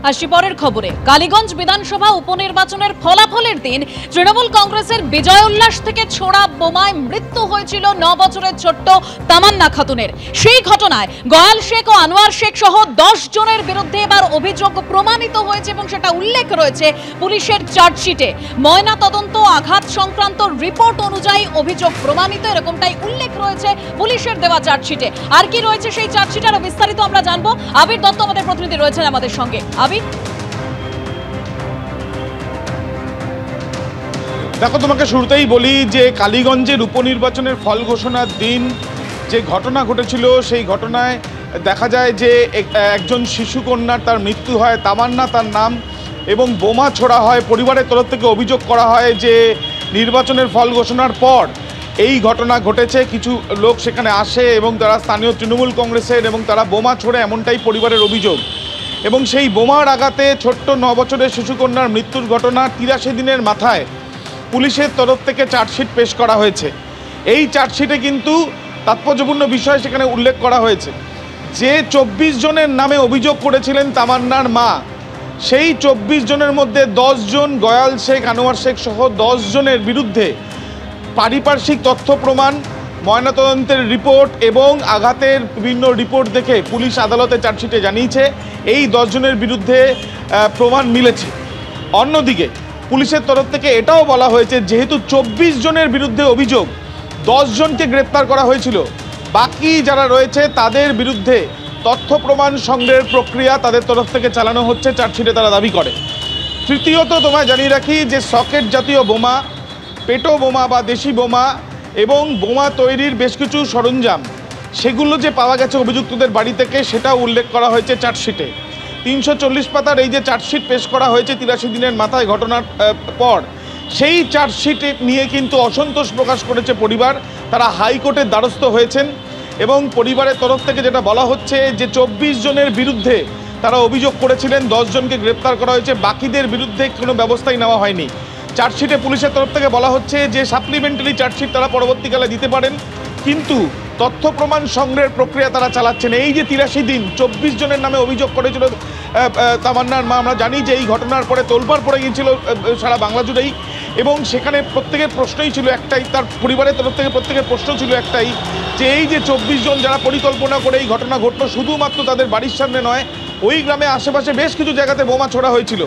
আসি পরের খবরে। কালীগঞ্জ বিধানসভা উপনির্বাচনের ফলাফলের দিন তৃণমূল কংগ্রেসের বিজয় উল্লাস থেকে ছোড়া বোমায় মৃত্যু হয়েছিল 9 বছরের ছোট্ট তামান্না খাতুনের। সেই ঘটনায় গয়াল শেখ ও আনোয়ার শেখ সহ 10 জনের বিরুদ্ধে এবার অভিযোগ প্রমাণিত হয়েছে এবং সেটা উল্লেখ রয়েছে পুলিশের চার্জশিটে। ময়না তদন্ত আঘাত সংক্রান্ত রিপোর্ট অনুযায়ী অভিযোগ প্রমাণিত, এরকমটাই উল্লেখ রয়েছে পুলিশের দেওয়া চার্জশিটে। আর কি রয়েছে সেই চার্জশিটে আরো বিস্তারিত আমরা জানবো। আবির দত্ত আমাদের প্রতিনিধি রয়েছেন আমাদের সঙ্গে। দেখো, তোমাকে শুরুতেই বলি যে কালীগঞ্জের উপনির্বাচনের ফল ঘোষণার দিন যে ঘটনা ঘটেছিল, সেই ঘটনায় দেখা যায় যে একজন শিশুকন্যার তার মৃত্যু হয়, তামান্না তার নাম, এবং বোমা ছোড়া হয়। পরিবারের তরফ থেকে অভিযোগ করা হয় যে নির্বাচনের ফল ঘোষণার পর এই ঘটনা ঘটেছে। কিছু লোক সেখানে আসে এবং তারা স্থানীয় তৃণমূল কংগ্রেসের, এবং তারা বোমা ছোড়ে, এমনটাই পরিবারের অভিযোগ। এবং সেই বোমার আঘাতে ছোট্ট 9 বছরের শিশুকন্যার মৃত্যুর ঘটনা 83 দিনের মাথায় পুলিশের তরফ থেকে চার্জশিট পেশ করা হয়েছে। এই চার্জশিটে কিন্তু তাৎপর্যপূর্ণ বিষয় সেখানে উল্লেখ করা হয়েছে যে 24 জনের নামে অভিযোগ করেছিলেন তামান্নার মা, সেই 24 জনের মধ্যে 10 জন গয়াল শেখ, আনোয়ার শেখ সহ 10 জনের বিরুদ্ধে পারিপার্শ্বিক তথ্য প্রমাণ, ময়নাতদন্তের রিপোর্ট এবং আঘাতের বিভিন্ন রিপোর্ট দেখে পুলিশ আদালতে চার্জশিটে জানিয়েছে এই 10 জনের বিরুদ্ধে প্রমাণ মিলেছে। অন্যদিকে পুলিশের তরফ থেকে এটাও বলা হয়েছে যেহেতু 24 জনের বিরুদ্ধে অভিযোগ, 10 জনকে গ্রেপ্তার করা হয়েছিল, বাকি যারা রয়েছে তাদের বিরুদ্ধে তথ্য প্রমাণ সংগ্রহের প্রক্রিয়া তাদের তরফ থেকে চালানো হচ্ছে, চার্জশিটে তারা দাবি করে। তৃতীয়ত তোমায় জানিয়ে রাখি যে সকেট জাতীয় বোমা, পেটো বোমা বা দেশি বোমা এবং বোমা তৈরির বেশ কিছু সরঞ্জাম, সেগুলো যে পাওয়া গেছে অভিযুক্তদের বাড়ি থেকে, সেটাও উল্লেখ করা হয়েছে চার্জশিটে। 340 পাতার এই যে চার্জশিট পেশ করা হয়েছে 83 দিনের মাথায় ঘটনার পর, সেই চার্জশিট নিয়ে কিন্তু অসন্তোষ প্রকাশ করেছে পরিবার। তারা হাইকোর্টের দ্বারস্থ হয়েছেন এবং পরিবারের তরফ থেকে যেটা বলা হচ্ছে যে 24 জনের বিরুদ্ধে তারা অভিযোগ করেছিলেন, 10 জনকে গ্রেপ্তার করা হয়েছে, বাকিদের বিরুদ্ধে কোনো ব্যবস্থাই নেওয়া হয়নি। চার্জশিটে পুলিশের তরফ থেকে বলা হচ্ছে যে সাপ্লিমেন্টারি চার্জশিট তারা পরবর্তীকালে দিতে পারেন, কিন্তু তথ্য প্রমাণ সংগ্রহের প্রক্রিয়া তারা চালাচ্ছেন। এই যে 83 দিন 24 জনের নামে অভিযোগ করেছিল তামান্নার মা, আমরা জানি যে এই ঘটনার পরে তোলপাড় পড়ে গিয়েছিল সারা বাংলা জুড়েই, এবং সেখানে প্রত্যেকের প্রশ্নই ছিল একটাই, তার পরিবারের তরফ থেকে প্রত্যেকের প্রশ্ন ছিল একটাই যে এই যে 24 জন যারা পরিকল্পনা করে এই ঘটনা ঘটলো, শুধুমাত্র তাদের বাড়ির সামনে নয়, ওই গ্রামে আশেপাশে বেশ কিছু জায়গাতে বোমা ছোড়া হয়েছিল,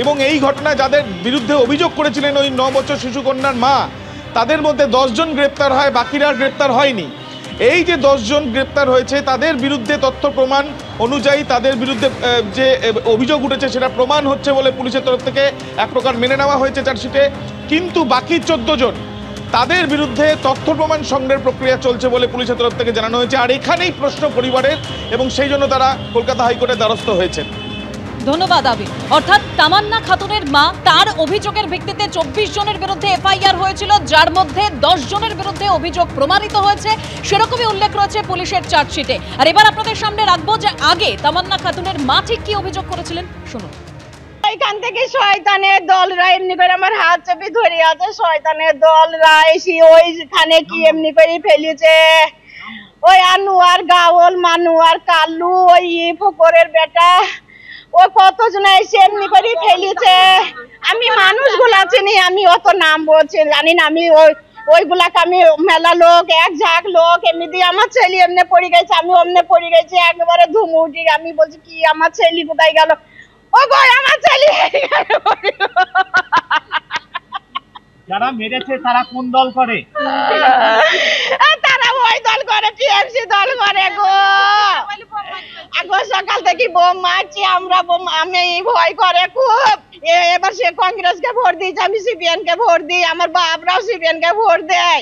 এবং এই ঘটনায় যাদের বিরুদ্ধে অভিযোগ করেছিলেন ওই 9 বছর শিশুকন্যার মা, তাদের মধ্যে 10 জন গ্রেপ্তার হয়, বাকিরা আর গ্রেপ্তার হয়নি। এই যে 10 জন গ্রেপ্তার হয়েছে তাদের বিরুদ্ধে তথ্য প্রমাণ অনুযায়ী তাদের বিরুদ্ধে যে অভিযোগ উঠেছে সেটা প্রমাণ হচ্ছে বলে পুলিশের তরফ থেকে এক প্রকার মেনে নেওয়া হয়েছে চার্জশিটে। কিন্তু বাকি 14 জন তাদের বিরুদ্ধে তথ্য প্রমাণ সংগ্রহের প্রক্রিয়া চলছে বলে পুলিশের তরফ থেকে জানানো হয়েছে। আর এখানেই প্রশ্ন পরিবারের, এবং সেই জন্য তারা কলকাতা হাইকোর্টের দ্বারস্থ হয়েছেন। ধন্যবাদ আবির। অর্থাৎ তামান্না খাতুনের মা, তার অভিযোগের ভিত্তিতে 24 জনের বিরুদ্ধে এফআইআর হয়েছিল, যার মধ্যে 10 জনের বিরুদ্ধে অভিযোগ প্রমাণিত হয়েছে, সেরকমই উল্লেখ রয়েছে পুলিশের চার্জশিটে। আর এবার আপনাদের সামনে রাখবো যে আগে তামান্না খাতুনের মা ঠিক কি অভিযোগ করেছিলেন, শুনুন। এখান থেকে শয়তানের দলরা এমনি করে আমার হাত চেপে ধরে আছে, শয়তানের দলরা এসে ওইখানে কি এমনি করে ফেলেছে, ওই আনোয়ার, গাওল, মানুয়ার, কাল্লু, ওই ফকরের বেটা, ও কতজন এসে এমনি করে ফেলেছে। আমি মানুষগুলা চিনি, আমি অত নাম বলছি জানি না, আমি ওইগুলাকে আমি মেলা লোক, এক ঝাঁক লোক এমনি দিয়ে আমার ছেলে এমনি পড়ে গেছে, আমি অমনে পড়ে গেছি, একবারে ধুম উঠি। আমি বলছি কি আমার ছেলে কোথায় গেল, ও গো আমার ছেলে। যারা মেরেছে তারা কোন দল করে? তারা ওই দল করে, টিএমসি দল করে গো। সকাল থেকে বোম মারছি আমরা, আমি ভয় করে খুব। এবার সে কংগ্রেসকে ভোট দিয়েছে, আমি সিপিএন কে ভোট দিই, আমার বাপরাও সিপিএন কে ভোট দেয়।